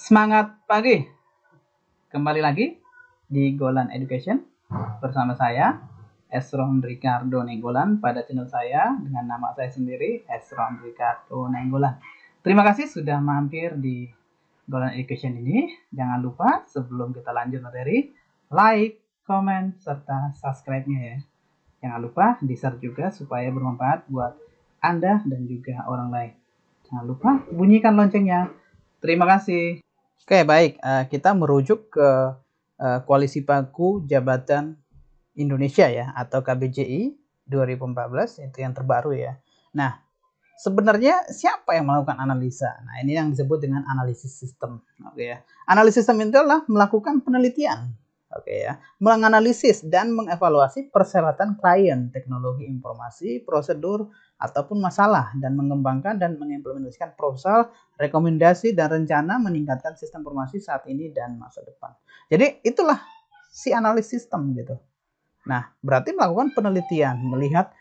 Semangat pagi. Kembali lagi di Golan Education bersama saya Esron Ricardo Nenggolan pada channel saya dengan nama saya sendiri Esron Ricardo Nenggolan. Terima kasih sudah mampir di Golan Education ini. Jangan lupa sebelum kita lanjut materi, like, comment, serta subscribe-nya ya. Jangan lupa di-share juga supaya bermanfaat buat Anda dan juga orang lain. Jangan lupa bunyikan loncengnya. Terima kasih. Oke, baik. Kita merujuk ke Koalisi Paku Jabatan Indonesia ya, atau KBJI 2014, itu yang terbaru ya. Nah, sebenarnya siapa yang melakukan analisa? Nah, ini yang disebut dengan analisis sistem. Oke ya. Analisis sistem itu adalah melakukan penelitian. Oke ya. Menganalisis dan mengevaluasi persyaratan klien, teknologi informasi, prosedur, ataupun masalah, dan mengembangkan dan mengimplementasikan proposal, rekomendasi, dan rencana meningkatkan sistem informasi saat ini dan masa depan. Jadi itulah si analis sistem gitu. Nah, berarti melakukan penelitian, melihat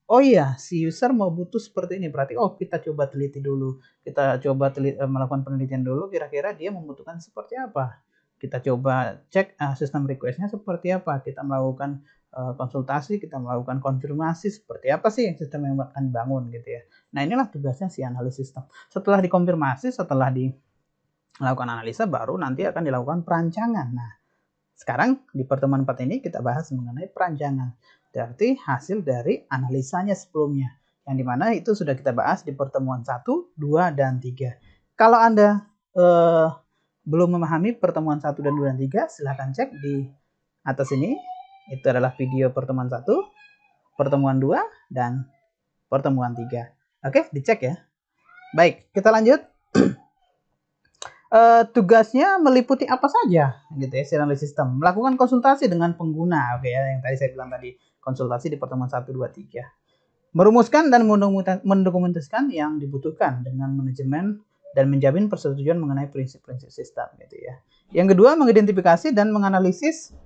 oh iya, si user mau butuh seperti ini, berarti oh kita coba teliti dulu, kita coba melakukan penelitian dulu, kira-kira dia membutuhkan seperti apa. Kita coba cek sistem request-nya seperti apa, kita melakukan konsultasi, kita melakukan konfirmasi seperti apa sih sistem yang akan dibangun gitu ya. Nah, inilah tugasnya si analis sistem. Setelah dikonfirmasi, setelah dilakukan analisa, baru nanti akan dilakukan perancangan. Nah, sekarang di pertemuan 4 ini kita bahas mengenai perancangan. Berarti hasil dari analisanya sebelumnya. Yang dimana itu sudah kita bahas di pertemuan 1, 2, dan 3. Kalau Anda belum memahami pertemuan 1 dan 2 dan 3, silahkan cek di atas ini. Itu adalah video pertemuan 1, pertemuan 2, dan pertemuan 3. Oke, dicek ya. Baik, kita lanjut. Tugasnya meliputi apa saja gitu ya, si analis sistem. Melakukan konsultasi dengan pengguna, oke ya, yang tadi saya bilang tadi, konsultasi di pertemuan 1, 2, 3. Merumuskan dan mendokumentasikan yang dibutuhkan dengan manajemen dan menjamin persetujuan mengenai prinsip-prinsip sistem gitu ya. Yang kedua, mengidentifikasi dan menganalisis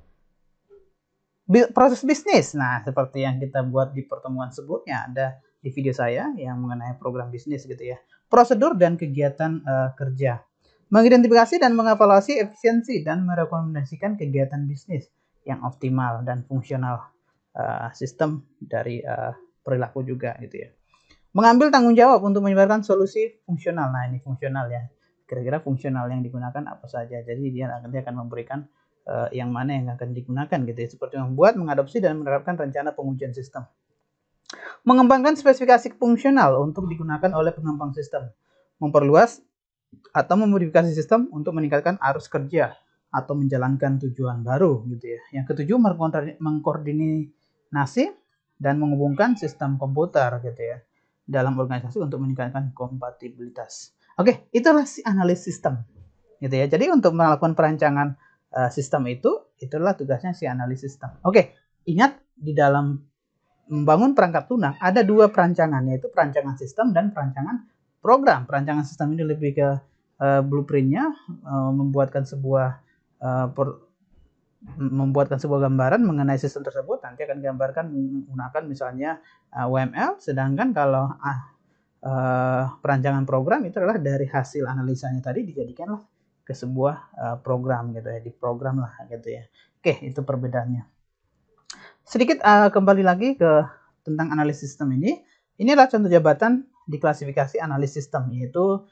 proses bisnis. Nah, seperti yang kita buat di pertemuan sebelumnya, ada di video saya yang mengenai program bisnis gitu ya. Prosedur dan kegiatan kerja. Mengidentifikasi dan mengevaluasi efisiensi dan merekomendasikan kegiatan bisnis yang optimal dan fungsional sistem dari perilaku juga gitu ya. Mengambil tanggung jawab untuk menyebarkan solusi fungsional. Nah, ini fungsional ya. Kira-kira fungsional yang digunakan apa saja. Jadi dia akan memberikan yang mana yang akan digunakan gitu ya. Seperti membuat, mengadopsi, dan menerapkan rencana pengujian sistem. Mengembangkan spesifikasi fungsional untuk digunakan oleh pengembang sistem. Memperluas atau memodifikasi sistem untuk meningkatkan arus kerja atau menjalankan tujuan baru gitu ya. Yang ketujuh, mengkoordinasi dan menghubungkan sistem komputer gitu ya dalam organisasi untuk meningkatkan kompatibilitas. Oke, itulah si analis sistem gitu ya. Jadi untuk melakukan perancangan sistem itulah tugasnya si analis sistem. Oke, ingat di dalam membangun perangkat lunak ada dua perancangan, yaitu perancangan sistem dan perancangan program. Perancangan sistem ini lebih ke blueprintnya, membuatkan sebuah gambaran mengenai sistem tersebut. Nanti akan digambarkan menggunakan misalnya UML, sedangkan kalau perancangan program itu adalah dari hasil analisanya tadi dijadikanlah ke sebuah program gitu ya, diprogram lah gitu ya. Oke, itu perbedaannya. Sedikit kembali lagi ke tentang analisis sistem ini. Inilah contoh jabatan di klasifikasi analis sistem, yaitu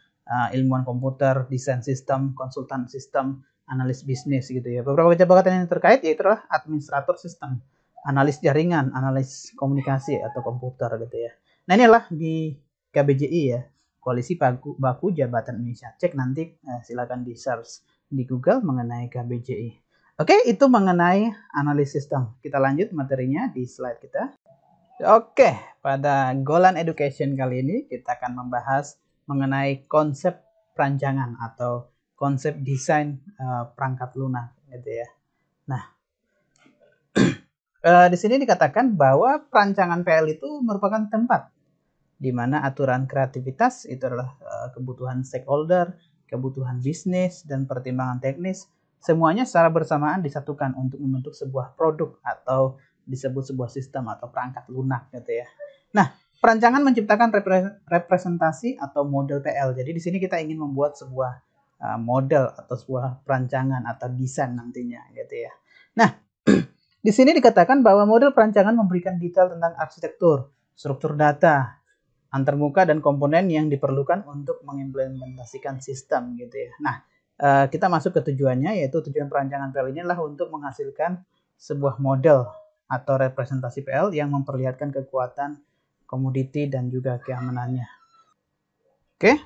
ilmuwan komputer, desain sistem, konsultan sistem, analis bisnis gitu ya. Beberapa jabatan yang terkait yaitu adalah administrator sistem, analis jaringan, analis komunikasi atau komputer gitu ya. Nah, inilah di KBJI ya, Koalisi Baku Jabatan Indonesia. Cek nanti silakan di search di Google mengenai KBJI. Oke, itu mengenai analis sistem. Kita lanjut materinya di slide kita. Oke, pada Golan Education kali ini kita akan membahas mengenai konsep perancangan atau konsep desain perangkat lunak gitu ya. Nah, di sini dikatakan bahwa perancangan PL itu merupakan tempat di mana aturan kreativitas itu adalah kebutuhan stakeholder, kebutuhan bisnis, dan pertimbangan teknis semuanya secara bersamaan disatukan untuk membentuk sebuah produk atau disebut sebuah sistem atau perangkat lunak gitu ya. Nah, perancangan menciptakan representasi atau model PL. Jadi di sini kita ingin membuat sebuah model atau sebuah perancangan atau desain nantinya gitu ya. Nah, di sini dikatakan bahwa model perancangan memberikan detail tentang arsitektur, struktur data, antarmuka dan komponen yang diperlukan untuk mengimplementasikan sistem gitu ya. Nah, kita masuk ke tujuannya, yaitu tujuan perancangan PL ini adalah untuk menghasilkan sebuah model atau representasi PL yang memperlihatkan kekuatan komoditi dan juga keamanannya. Oke,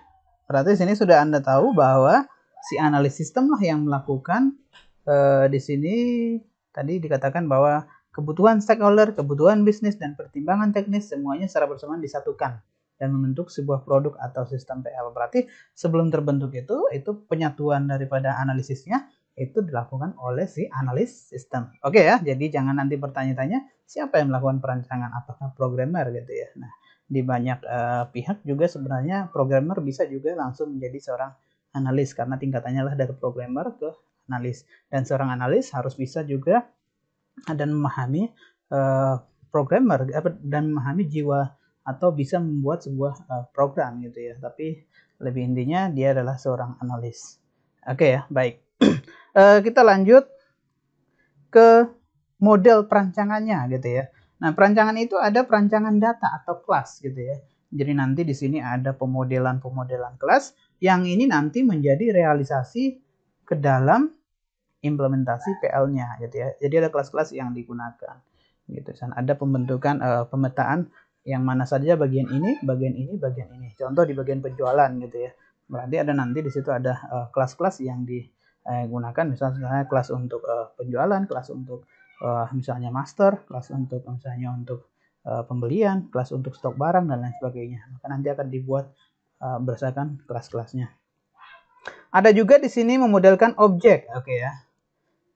berarti sini sudah Anda tahu bahwa si analis sistem lah yang melakukan di sini tadi dikatakan bahwa kebutuhan stakeholder, kebutuhan bisnis, dan pertimbangan teknis semuanya secara bersamaan disatukan dan membentuk sebuah produk atau sistem PL. Berarti sebelum terbentuk itu penyatuan daripada analisisnya itu dilakukan oleh si analis sistem. Oke ya, jadi jangan nanti bertanya-tanya siapa yang melakukan perancangan, apakah programmer gitu ya. Nah, di banyak pihak juga sebenarnya programmer bisa juga langsung menjadi seorang analis karena tingkatannya lah dari programmer ke analis, dan seorang analis harus bisa juga dan memahami programmer dan memahami jiwa atau bisa membuat sebuah program gitu ya, tapi lebih intinya dia adalah seorang analis. Oke ya, baik. Kita lanjut ke model perancangannya gitu ya. Nah, perancangan itu ada perancangan data atau kelas gitu ya. Jadi nanti di sini ada pemodelan kelas yang ini nanti menjadi realisasi ke dalam implementasi PL-nya gitu ya. Jadi ada kelas-kelas yang digunakan gitu. Dan ada pembentukan pemetaan yang mana saja bagian ini, bagian ini, bagian ini. Contoh di bagian penjualan gitu ya. Berarti ada nanti di situ ada kelas-kelas yang digunakan, misalnya kelas untuk penjualan, kelas untuk misalnya master, kelas untuk misalnya untuk pembelian, kelas untuk stok barang dan lain sebagainya. Maka nanti akan dibuat berdasarkan kelas-kelasnya. Ada juga di sini memodelkan objek, oke ya.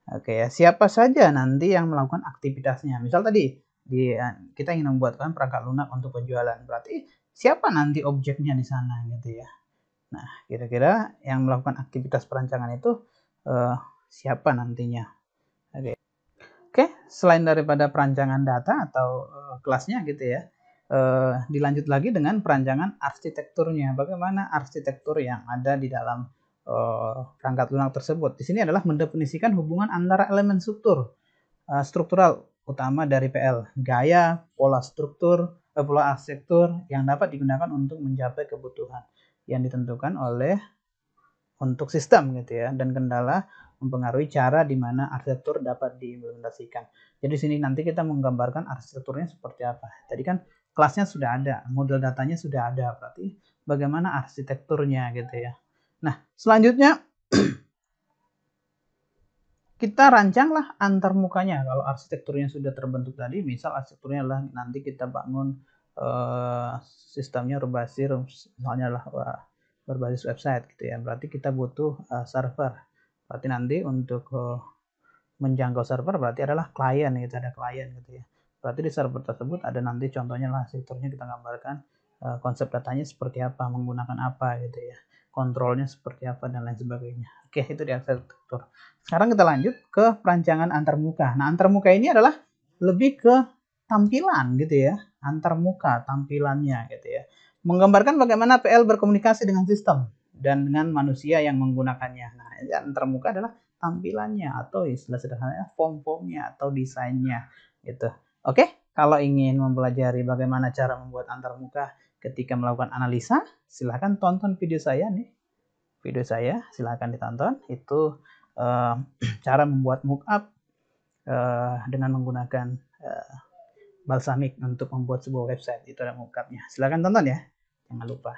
Oke ya, siapa saja nanti yang melakukan aktivitasnya. Misal tadi kita ingin membuatkan perangkat lunak untuk penjualan, berarti siapa nanti objeknya di sana gitu ya. Nah, kira-kira yang melakukan aktivitas perancangan itu siapa nantinya. Oke, selain daripada perancangan data atau kelasnya gitu ya, dilanjut lagi dengan perancangan arsitekturnya. Bagaimana arsitektur yang ada di dalam perangkat lunak tersebut. Di sini adalah mendefinisikan hubungan antara elemen struktural utama dari PL, gaya, pola arsitektur yang dapat digunakan untuk mencapai kebutuhan yang ditentukan oleh untuk sistem gitu ya, dan kendala mempengaruhi cara di mana arsitektur dapat diimplementasikan. Jadi sini nanti kita menggambarkan arsitekturnya seperti apa. Tadi kan kelasnya sudah ada, model datanya sudah ada, berarti bagaimana arsitekturnya gitu ya. Nah, selanjutnya kita rancanglah antarmukanya. Kalau arsitekturnya sudah terbentuk tadi, misal arsitekturnya adalah nanti kita bangun sistemnya misalnya lah berbasis website gitu ya. Berarti kita butuh server. Berarti nanti untuk menjangkau server berarti adalah klien gitu, ada klien gitu ya. Berarti di server tersebut ada nanti contohnya lah arsitekturnya, kita gambarkan konsep datanya seperti apa, menggunakan apa gitu ya, kontrolnya seperti apa dan lain sebagainya. Oke, itu di arsitektur. Sekarang kita lanjut ke perancangan antarmuka. Nah, antarmuka ini adalah lebih ke tampilan gitu ya, antarmuka tampilannya gitu ya, menggambarkan bagaimana PL berkomunikasi dengan sistem dan dengan manusia yang menggunakannya. Nah, antarmuka adalah tampilannya atau istilah sederhananya form-formnya atau desainnya gitu. Oke, kalau ingin mempelajari bagaimana cara membuat antarmuka ketika melakukan analisa, silahkan tonton video saya nih. Video saya silahkan ditonton. Itu cara membuat mockup dengan menggunakan Balsamiq untuk membuat sebuah website. Itu ada mockupnya. Silahkan tonton ya. Jangan lupa.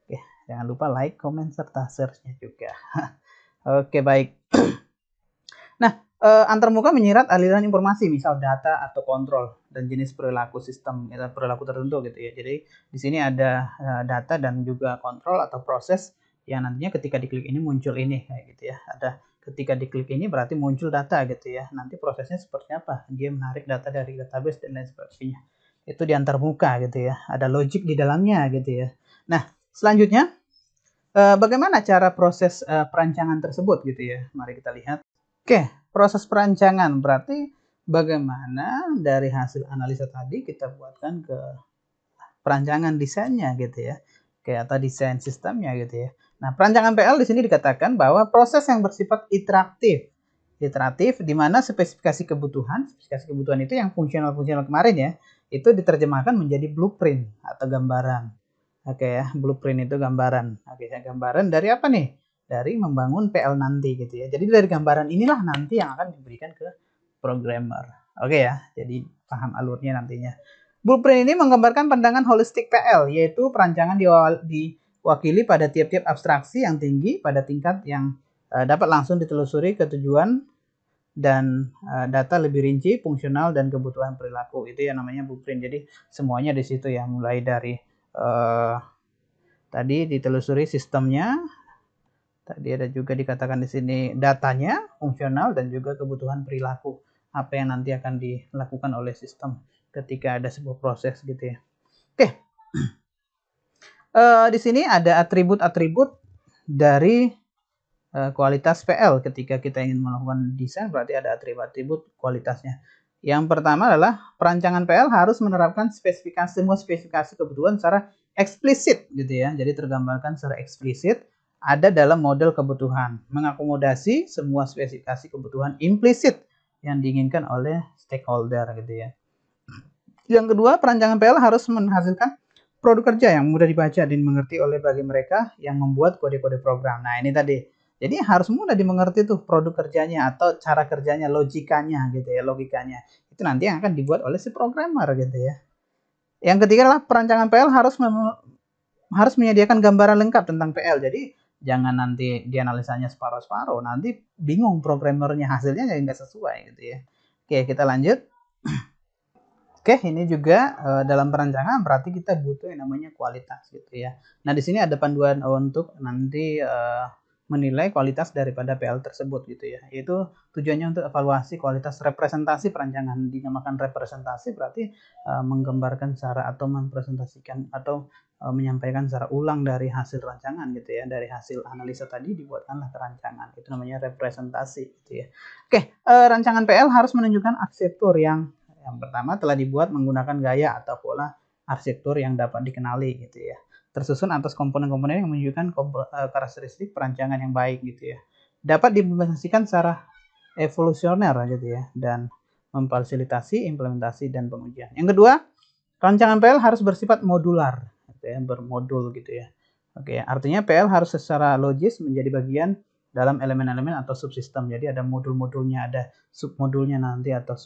Oke, jangan lupa like, comment, serta share-nya juga. Oke, baik. Nah, antarmuka menyirat aliran informasi, misal data atau kontrol dan jenis perilaku sistem, perilaku tertentu gitu ya. Jadi di sini ada data dan juga kontrol atau proses yang nantinya ketika diklik ini muncul ini kayak gitu ya. Ada ketika diklik ini berarti muncul data gitu ya. Nanti prosesnya seperti apa? Dia menarik data dari database dan lain sebagainya. Itu di antarmuka gitu ya. Ada logic di dalamnya gitu ya. Nah, selanjutnya bagaimana cara proses perancangan tersebut gitu ya. Mari kita lihat. Oke, proses perancangan berarti bagaimana dari hasil analisa tadi kita buatkan ke perancangan desainnya gitu ya. Oke, atau desain sistemnya gitu ya. Nah, perancangan PL di sini dikatakan bahwa proses yang bersifat iteratif di mana spesifikasi kebutuhan itu yang fungsional kemarin ya, itu diterjemahkan menjadi blueprint atau gambaran. Oke ya, blueprint itu gambaran. Oke ya, gambaran dari apa nih? Dari membangun PL nanti gitu ya. Jadi dari gambaran inilah nanti yang akan diberikan ke programmer. Oke ya, jadi paham alurnya nantinya. Blueprint ini menggambarkan pandangan holistik PL, yaitu perancangan diwakili pada tiap-tiap abstraksi yang tinggi pada tingkat yang dapat langsung ditelusuri ke tujuan dan data lebih rinci, fungsional, dan kebutuhan perilaku. Itu yang namanya blueprint. Jadi semuanya di situ ya, mulai dari tadi ditelusuri sistemnya, tadi ada juga dikatakan di sini datanya, fungsional, dan juga kebutuhan perilaku. Apa yang nanti akan dilakukan oleh sistem ketika ada sebuah proses gitu ya. Oke. Di sini ada atribut-atribut dari kualitas PL. Ketika kita ingin melakukan desain berarti ada atribut-atribut kualitasnya. Yang pertama adalah perancangan PL harus menerapkan semua spesifikasi kebutuhan secara eksplisit gitu ya. Jadi tergambarkan secara eksplisit ada dalam model kebutuhan, mengakomodasi semua spesifikasi kebutuhan implisit yang diinginkan oleh stakeholder gitu ya. Yang kedua, perancangan PL harus menghasilkan produk kerja yang mudah dibaca dan dimengerti oleh bagi mereka yang membuat kode-kode program. Nah, ini tadi. Jadi harus mudah dimengerti tuh produk kerjanya atau cara kerjanya, logikanya gitu ya, logikanya. Itu nanti yang akan dibuat oleh si programmer gitu ya. Yang ketiga adalah perancangan PL harus menyediakan gambaran lengkap tentang PL. Jadi jangan nanti dianalisanya separuh-separuh, nanti bingung programmernya, hasilnya jadi nggak sesuai gitu ya. Oke, kita lanjut. Oke, ini juga dalam perancangan berarti kita butuh yang namanya kualitas gitu ya. Nah, di sini ada panduan untuk nanti menilai kualitas daripada PL tersebut gitu ya. Yaitu tujuannya untuk evaluasi kualitas representasi perancangan. Dinamakan representasi berarti menggambarkan secara atau mempresentasikan atau menyampaikan secara ulang dari hasil rancangan gitu ya. Dari hasil analisa tadi dibuatkanlah rancangan. Itu namanya representasi gitu ya. Oke, rancangan PL harus menunjukkan arsitektur yang pertama telah dibuat menggunakan gaya atau pola arsitektur yang dapat dikenali gitu ya. Tersusun atas komponen-komponen yang menunjukkan karakteristik perancangan yang baik gitu ya. Dapat diimplementasikan secara evolusioner gitu ya dan memfasilitasi implementasi dan pengujian. Yang kedua, rancangan PL harus bersifat modular gitu ya, bermodul gitu ya. Oke, artinya PL harus secara logis menjadi bagian dalam elemen-elemen atau subsistem. Jadi ada modul-modulnya, ada submodulnya nanti atau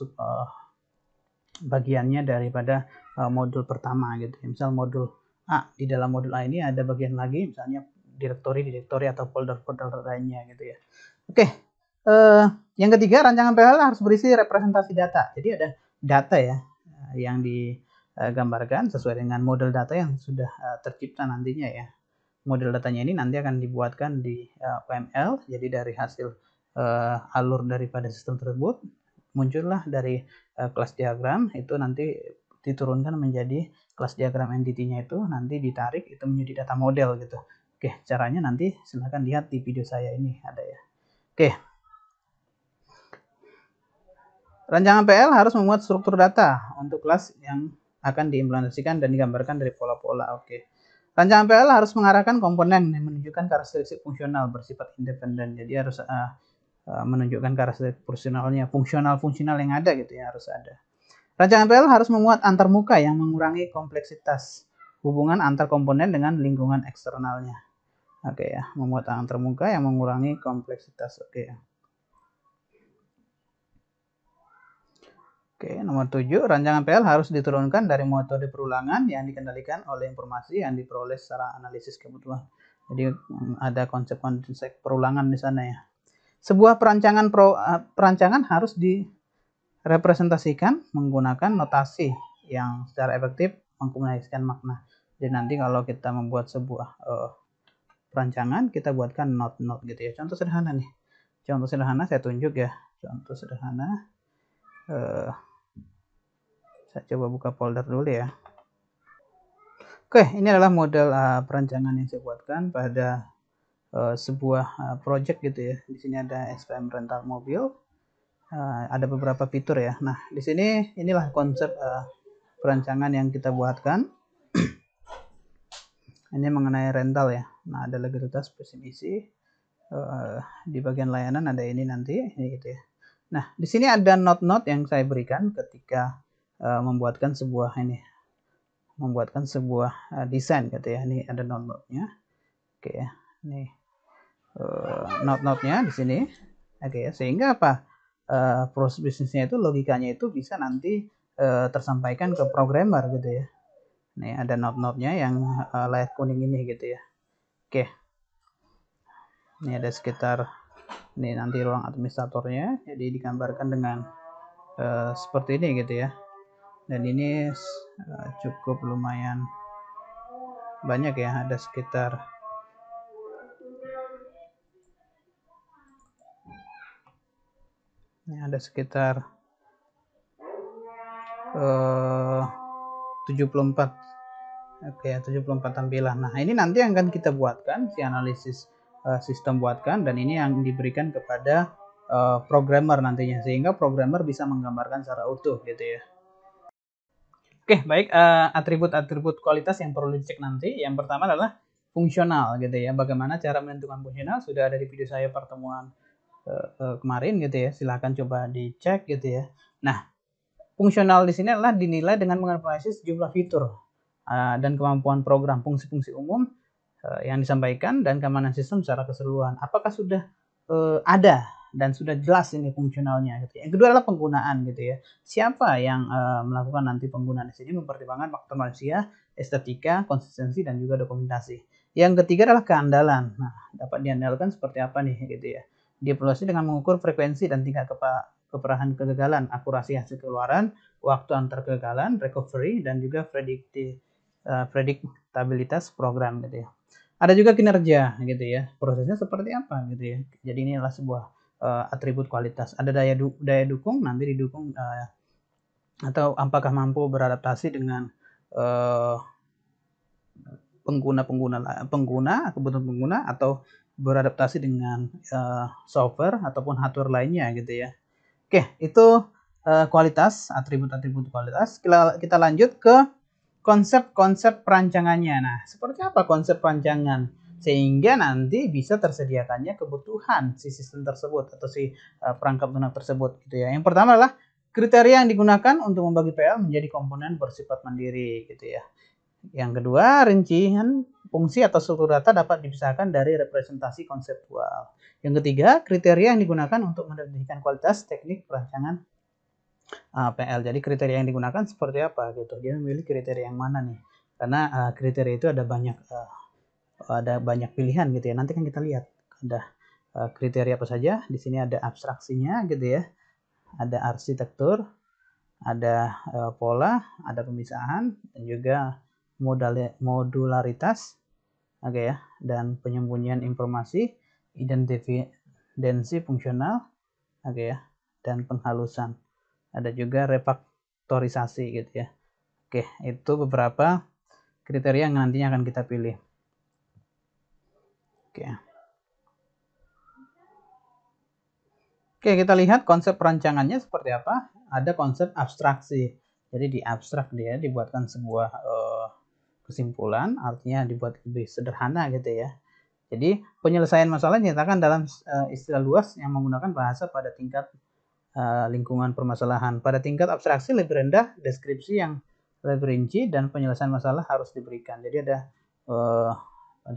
bagiannya daripada modul pertama gitu. Misal modul A, di dalam modul A ini ada bagian lagi misalnya direktori atau folder-folder lainnya gitu ya. Oke, yang ketiga rancangan PL harus berisi representasi data. Jadi ada data ya yang digambarkan sesuai dengan model data yang sudah tercipta nantinya ya. Model datanya ini nanti akan dibuatkan di OML. Jadi dari hasil alur daripada sistem tersebut muncullah dari kelas diagram itu nanti diturunkan menjadi kelas diagram entity-nya itu nanti ditarik itu menjadi data model gitu. Oke, caranya nanti silahkan lihat di video saya ini ada ya. Oke. Rancangan PL harus memuat struktur data untuk kelas yang akan diimplementasikan dan digambarkan dari pola-pola. Oke. Rancangan PL harus mengarahkan komponen yang menunjukkan karakteristik fungsional bersifat independen. Jadi harus menunjukkan karakteristik fungsional yang ada gitu ya, harus ada. Rancangan PL harus memuat antarmuka yang mengurangi kompleksitas hubungan antar komponen dengan lingkungan eksternalnya. Oke ya, memuat antarmuka yang mengurangi kompleksitas. Oke. Oke, nomor 7, rancangan PL harus diturunkan dari metode perulangan yang dikendalikan oleh informasi yang diperoleh secara analisis kebutuhan. Jadi ada konsep perulangan di sana ya. Sebuah perancangan harus direpresentasikan menggunakan notasi yang secara efektif mengkomunikasikan makna. Jadi nanti kalau kita membuat sebuah perancangan, kita buatkan not-not gitu ya. Contoh sederhana nih. Contoh sederhana saya tunjuk ya. Contoh sederhana. Saya coba buka folder dulu ya. Oke, ini adalah model perancangan yang saya buatkan pada sebuah project gitu ya. Di sini ada SPM rental mobil. Ada beberapa fitur ya. Nah, di sini inilah konsep perancangan yang kita buatkan. Ini mengenai rental ya. Nah, ada legalitas visi misi. Di bagian layanan ada ini nanti, gitu ya. Nah, di sini ada note-note yang saya berikan ketika membuatkan sebuah desain gitu ya. Ini ada note-note-nya. Oke ya. Ini note-note-nya di sini. Oke ya. Sehingga apa? Proses bisnisnya itu, logikanya itu bisa nanti tersampaikan ke programmer gitu ya. Nih ada note-note-nya yang layar kuning ini gitu ya. Oke. Ini ada sekitar, ini nanti ruang administratornya, jadi digambarkan dengan seperti ini gitu ya. Dan ini cukup lumayan banyak ya, ada sekitar ini ada sekitar 74. Oke, 74 tampilan. Nah, ini nanti yang akan kita buatkan, si analisis sistem buatkan, dan ini yang diberikan kepada programmer nantinya, sehingga programmer bisa menggambarkan secara utuh gitu ya. Oke, baik, atribut-atribut kualitas yang perlu dicek nanti. Yang pertama adalah fungsional gitu ya. Bagaimana cara menentukan fungsional sudah ada di video saya pertemuan kemarin gitu ya. Silahkan coba dicek gitu ya. Nah, fungsional di sini adalah dinilai dengan menganalisis jumlah fitur dan kemampuan program, fungsi-fungsi umum yang disampaikan, dan keamanan sistem secara keseluruhan. Apakah sudah ada dan sudah jelas ini fungsionalnya gitu ya. Yang kedua adalah penggunaan gitu ya. Siapa yang melakukan nanti penggunaan di sini, mempertimbangkan faktor manusia, estetika, konsistensi, dan juga dokumentasi. Yang ketiga adalah keandalan. Nah, dapat diandalkan seperti apa nih gitu ya. Dievaluasi dengan mengukur frekuensi dan tingkat keparahan kegagalan, akurasi hasil keluaran, waktu antar kegagalan, recovery, dan juga prediktabilitas program gitu ya. Ada juga kinerja gitu ya, prosesnya seperti apa gitu ya. Jadi ini adalah sebuah atribut kualitas. Ada daya dukung, nanti didukung atau apakah mampu beradaptasi dengan kebutuhan pengguna, atau beradaptasi dengan software ataupun hardware lainnya gitu ya. Oke, itu kualitas, atribut-atribut kualitas. Kita lanjut ke konsep-konsep perancangannya. Nah, seperti apa konsep perancangan? Sehingga nanti bisa tersediakannya kebutuhan si sistem tersebut atau si perangkat lunak tersebut gitu ya. Yang pertama adalah kriteria yang digunakan untuk membagi PL menjadi komponen bersifat mandiri gitu ya. Yang kedua, rincian fungsi atau struktur data dapat dipisahkan dari representasi konseptual. Yang ketiga, kriteria yang digunakan untuk mendefinisikan kualitas teknik perancangan PL. Jadi kriteria yang digunakan seperti apa gitu. Dia memilih kriteria yang mana nih? Karena kriteria itu ada banyak pilihan gitu ya. Nanti kan kita lihat ada kriteria apa saja. Di sini ada abstraksinya gitu ya. Ada arsitektur, ada pola, ada pemisahan, dan juga modularitas, oke ya, dan penyembunyian informasi, identifikasi fungsional, oke ya, dan penghalusan. Ada juga refaktorisasi gitu ya. Oke, itu beberapa kriteria yang nantinya akan kita pilih. Oke, kita lihat konsep perancangannya seperti apa. Ada konsep abstraksi. Jadi di abstrak dia dibuatkan sebuah kesimpulan, artinya dibuat lebih sederhana gitu ya. Jadi penyelesaian masalah dinyatakan dalam istilah luas yang menggunakan bahasa pada tingkat lingkungan permasalahan. Pada tingkat abstraksi lebih rendah, deskripsi yang lebih rinci dan penyelesaian masalah harus diberikan. Jadi ada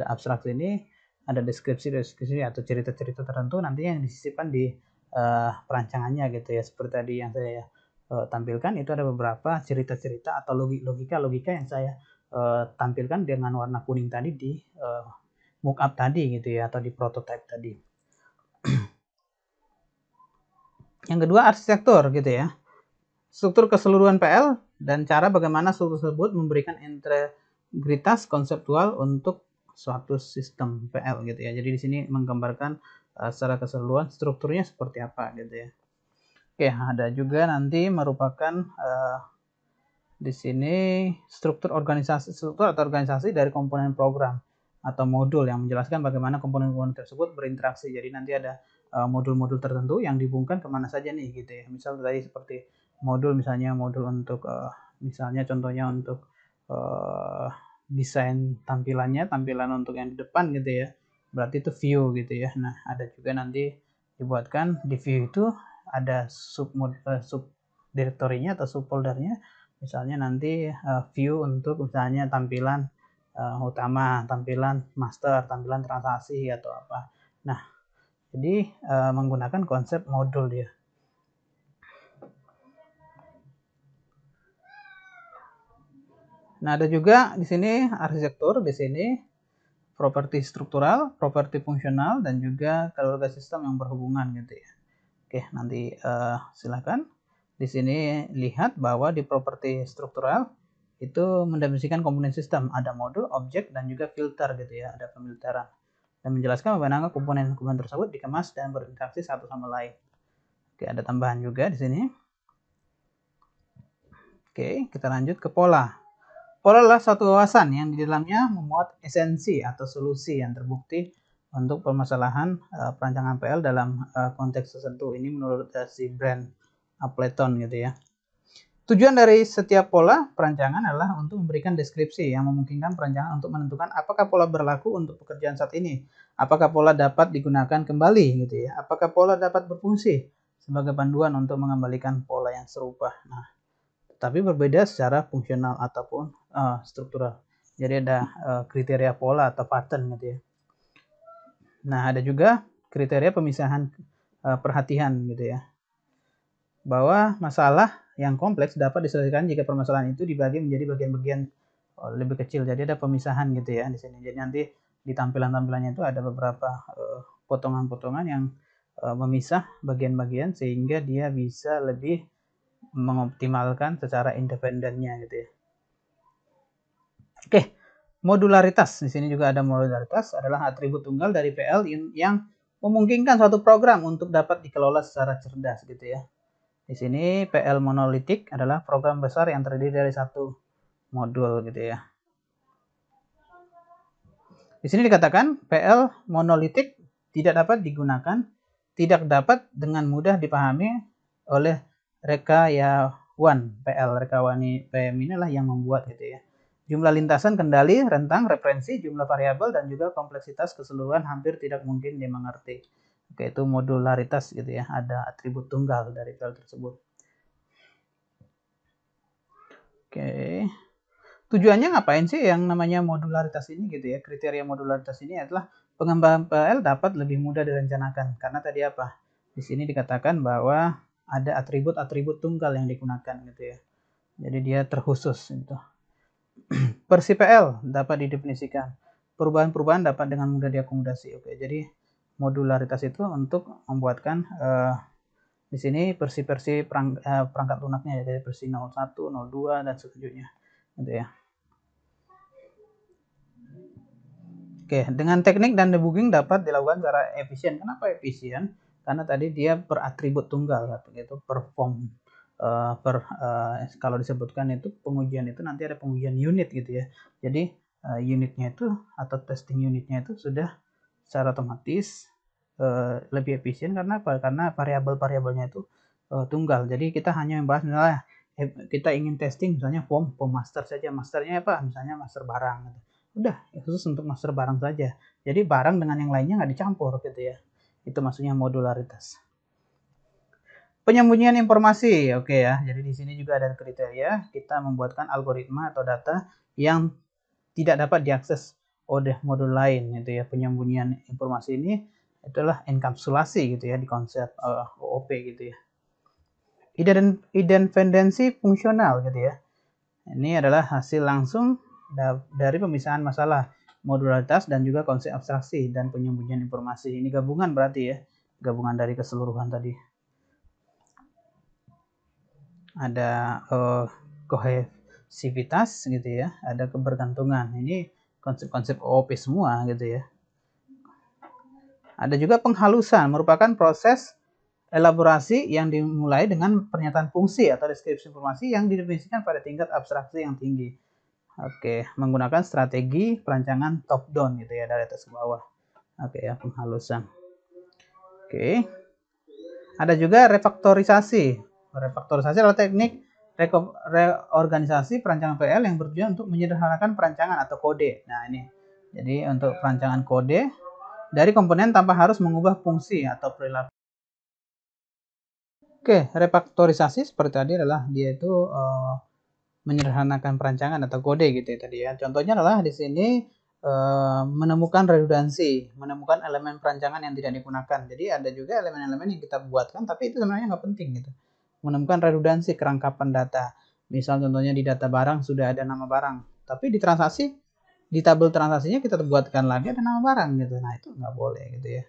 abstraksi ini, ada deskripsi atau cerita-cerita tertentu nantinya yang disisipkan di perancangannya gitu ya. Seperti tadi yang saya tampilkan, itu ada beberapa cerita-cerita atau logika yang saya tampilkan dengan warna kuning tadi di mockup tadi gitu ya, atau di prototype tadi. Yang kedua, arsitektur gitu ya. Struktur keseluruhan PL dan cara bagaimana struktur tersebut memberikan integritas konseptual untuk suatu sistem PL gitu ya. Jadi di sini menggambarkan secara keseluruhan strukturnya seperti apa gitu ya. Oke, ada juga nanti merupakan di sini struktur atau organisasi dari komponen program atau modul yang menjelaskan bagaimana komponen-komponen tersebut berinteraksi. Jadi nanti ada modul-modul tertentu yang dihubungkan kemana saja nih gitu ya. Misal tadi seperti modul, misalnya modul untuk misalnya contohnya untuk desain tampilannya, tampilan untuk yang di depan gitu ya. Berarti itu view gitu ya. Nah, ada juga nanti dibuatkan di view itu ada sub direktorinya atau subfoldernya. Misalnya nanti view untuk misalnya tampilan utama, tampilan master, tampilan transaksi atau apa. Nah, jadi menggunakan konsep modul dia. Nah, ada juga di sini arsitektur, di sini properti struktural, properti fungsional, dan juga keluarga sistem yang berhubungan gitu ya. Oke, nanti silakan. Di sini lihat bahwa di properti struktural itu mendefinisikan komponen sistem, ada modul, objek, dan juga filter gitu ya, ada pemilteran. Dan menjelaskan bagaimana komponen-komponen tersebut dikemas dan berinteraksi satu sama lain. Oke, ada tambahan juga di sini. Oke, kita lanjut ke pola. Pola adalah suatu wawasan yang di dalamnya memuat esensi atau solusi yang terbukti untuk permasalahan perancangan PL dalam konteks tertentu. Ini menurut si Brand Appleton gitu ya. Tujuan dari setiap pola perancangan adalah untuk memberikan deskripsi yang memungkinkan perancangan untuk menentukan apakah pola berlaku untuk pekerjaan saat ini, apakah pola dapat digunakan kembali gitu ya, apakah pola dapat berfungsi sebagai panduan untuk mengembalikan pola yang serupa. Nah, tapi berbeda secara fungsional ataupun struktural. Jadi ada kriteria pola atau pattern gitu ya. Nah, ada juga kriteria pemisahan perhatian gitu ya. Bahwa masalah yang kompleks dapat diselesaikan jika permasalahan itu dibagi menjadi bagian-bagian lebih kecil. Jadi ada pemisahan gitu ya di sini. Jadi nanti di tampilan-tampilannya itu ada beberapa potongan-potongan yang memisah bagian-bagian sehingga dia bisa lebih mengoptimalkan secara independennya gitu ya. Oke, modularitas. Di sini juga ada modularitas adalah atribut tunggal dari PL yang memungkinkan suatu program untuk dapat dikelola secara cerdas gitu ya. Di sini PL monolitik adalah program besar yang terdiri dari satu modul gitu ya. Di sini dikatakan PL monolitik tidak dapat digunakan, tidak dapat dengan mudah dipahami oleh rekayawan PL. Rekayawan PM inilah yang membuat gitu ya. Jumlah lintasan kendali, rentang, referensi, jumlah variabel, dan juga kompleksitas keseluruhan hampir tidak mungkin dimengerti. Oke, itu modularitas gitu ya. Ada atribut tunggal dari PL tersebut. Oke. Tujuannya ngapain sih yang namanya modularitas ini gitu ya? Kriteria modularitas ini adalah pengembangan PL dapat lebih mudah direncanakan. Karena tadi apa? Di sini dikatakan bahwa ada atribut-atribut tunggal yang digunakan gitu ya. Jadi dia terkhusus gitu. Versi PL dapat didefinisikan. Perubahan-perubahan dapat dengan mudah diakomodasi. Oke, jadi modularitas itu untuk membuatkan di sini versi-versi perangkat lunaknya ya, dari versi 01, 02 dan selanjutnya gitu ya. Oke, dengan teknik dan debugging dapat dilakukan secara efisien. Kenapa efisien? Karena tadi dia beratribut tunggal, yaitu perform. Kalau disebutkan itu pengujian itu nanti ada pengujian unit gitu ya. Jadi unitnya itu atau testing unitnya itu sudah secara otomatis lebih efisien karena apa? Karena variabel-variabelnya itu tunggal. Jadi kita hanya membahas misalnya kita ingin testing misalnya form master saja. Masternya apa? Misalnya master barang gitu. Udah, khusus untuk master barang saja. Jadi barang dengan yang lainnya nggak dicampur gitu ya. Itu maksudnya modularitas. Penyembunyian informasi, oke ya. Jadi di sini juga ada kriteria kita membuatkan algoritma atau data yang tidak dapat diakses oleh modul lain gitu ya. Penyembunyian informasi ini itulah enkapsulasi gitu ya di konsep OOP gitu ya. Independensi fungsional gitu ya. Ini adalah hasil langsung dari pemisahan masalah modularitas dan juga konsep abstraksi dan penyembunyian informasi. Ini gabungan berarti ya, gabungan dari keseluruhan tadi. Ada kohesivitas gitu ya, ada kebergantungan. Ini konsep-konsep OOP semua gitu ya. Ada juga penghalusan, merupakan proses elaborasi yang dimulai dengan pernyataan fungsi atau deskripsi informasi yang didefinisikan pada tingkat abstraksi yang tinggi. Oke, menggunakan strategi perancangan top down gitu ya, dari atas ke bawah. Oke ya, penghalusan. Oke. Ada juga refaktorisasi. Refaktorisasi adalah teknik reorganisasi perancangan PL yang bertujuan untuk menyederhanakan perancangan atau kode. Nah, ini. Jadi untuk perancangan kode dari komponen tanpa harus mengubah fungsi atau perilaku. Oke, refaktorisasi seperti tadi adalah dia itu menyederhanakan perancangan atau kode gitu ya tadi ya. Contohnya adalah di sini menemukan redundansi, menemukan elemen perancangan yang tidak digunakan. Jadi ada juga elemen-elemen yang kita buatkan tapi itu sebenarnya nggak penting gitu. Menemukan redundansi, kerangkapan data. Misal contohnya di data barang sudah ada nama barang, tapi di transaksi, di tabel transaksinya kita buatkan lagi ada nama barang gitu. Nah itu nggak boleh gitu ya.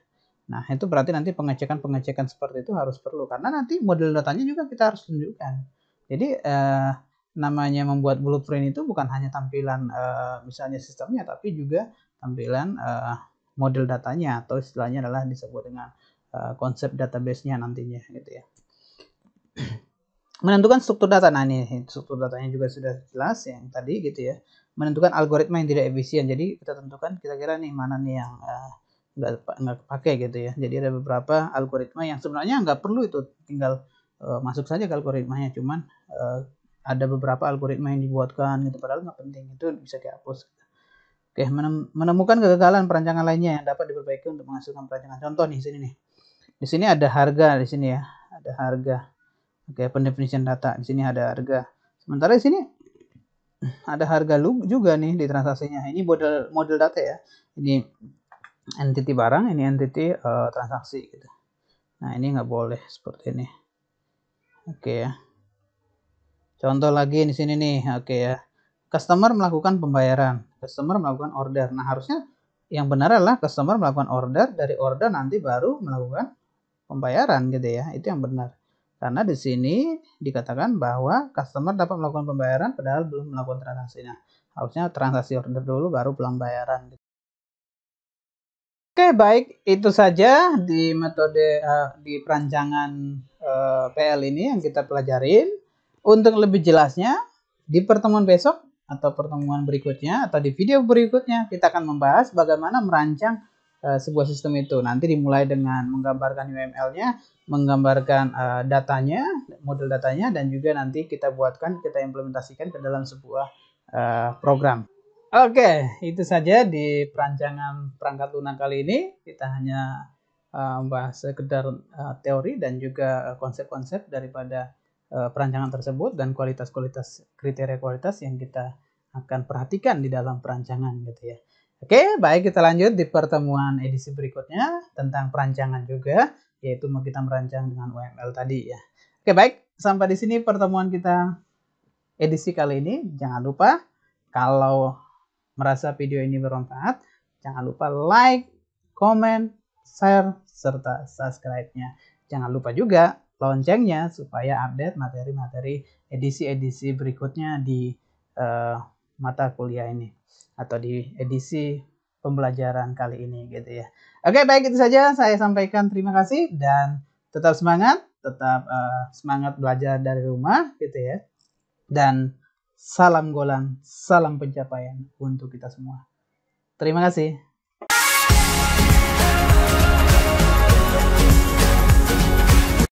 Nah itu berarti nanti pengecekan seperti itu harus perlu karena nanti model datanya juga kita harus tunjukkan. Jadi namanya membuat blueprint itu bukan hanya tampilan misalnya sistemnya, tapi juga tampilan model datanya atau istilahnya adalah disebut dengan konsep database-nya nantinya gitu ya. Menentukan struktur data. Nah ini struktur datanya juga sudah jelas yang tadi gitu ya. Menentukan algoritma yang tidak efisien. Jadi kita tentukan kira-kira nih mana nih yang nggak pakai gitu ya. Jadi ada beberapa algoritma yang sebenarnya nggak perlu itu, tinggal masuk saja ke algoritmanya. Cuman ada beberapa algoritma yang dibuatkan gitu padahal nggak penting, itu bisa dihapus. Oke, menemukan kegagalan perancangan lainnya yang dapat diperbaiki untuk menghasilkan perancangan. Contoh nih sini nih. Di sini ada harga di sini ya, ada harga. Oke, pendefinisian data. Di sini ada harga. Sementara di sini ada harga juga nih di transaksinya. Ini model data ya. Ini entity barang, ini entity transaksi gitu. Nah, ini nggak boleh seperti ini. Oke ya. Contoh lagi di sini nih, oke ya. Customer melakukan pembayaran, customer melakukan order. Nah, harusnya yang benar adalah customer melakukan order, dari order nanti baru melakukan pembayaran gitu ya. Itu yang benar. Karena di sini dikatakan bahwa customer dapat melakukan pembayaran padahal belum melakukan transaksi. Nah, harusnya transaksi order dulu baru pembayaran. Oke, baik, itu saja di metode di perancangan PL ini yang kita pelajarin. Untuk lebih jelasnya, di pertemuan besok atau pertemuan berikutnya atau di video berikutnya kita akan membahas bagaimana merancang sebuah sistem itu. Nanti dimulai dengan menggambarkan UML-nya, menggambarkan datanya, model datanya, dan juga nanti kita implementasikan ke dalam sebuah program. Oke, itu saja di perancangan perangkat lunak kali ini. Kita hanya membahas sekedar teori dan juga konsep-konsep daripada perancangan tersebut dan kriteria kualitas yang kita akan perhatikan di dalam perancangan gitu ya. Oke, baik, kita lanjut di pertemuan edisi berikutnya tentang perancangan juga, yaitu kita merancang dengan UML tadi ya. Oke, baik, sampai di sini pertemuan kita edisi kali ini. Jangan lupa kalau merasa video ini bermanfaat, jangan lupa like, comment, share, serta subscribe-nya. Jangan lupa juga loncengnya supaya update materi-materi edisi-edisi berikutnya di mata kuliah ini atau di edisi pembelajaran kali ini gitu ya. Oke, baik, itu saja saya sampaikan. Terima kasih dan tetap semangat, semangat belajar dari rumah gitu ya. Dan salam Golan, salam pencapaian untuk kita semua. Terima kasih.